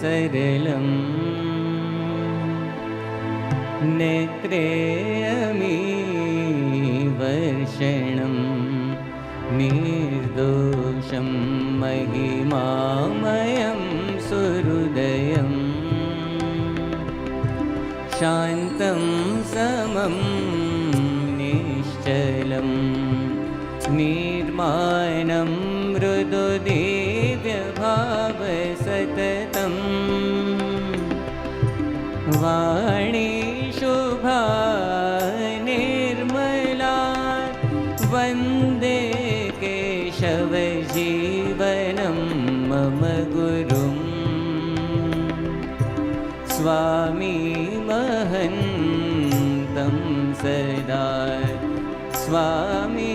सरलम् नेत्रे अमीवर्षणं निर्दोषं महिमामयं सुहृदयम् शान्तं समं निश्चलं निर्माणं मृदुदिव्यभावसततम् वाणी शुभा निर्मला वन्दे केशवजीवनं मम गुरुं स्वामी महन्तं सदा स्वामी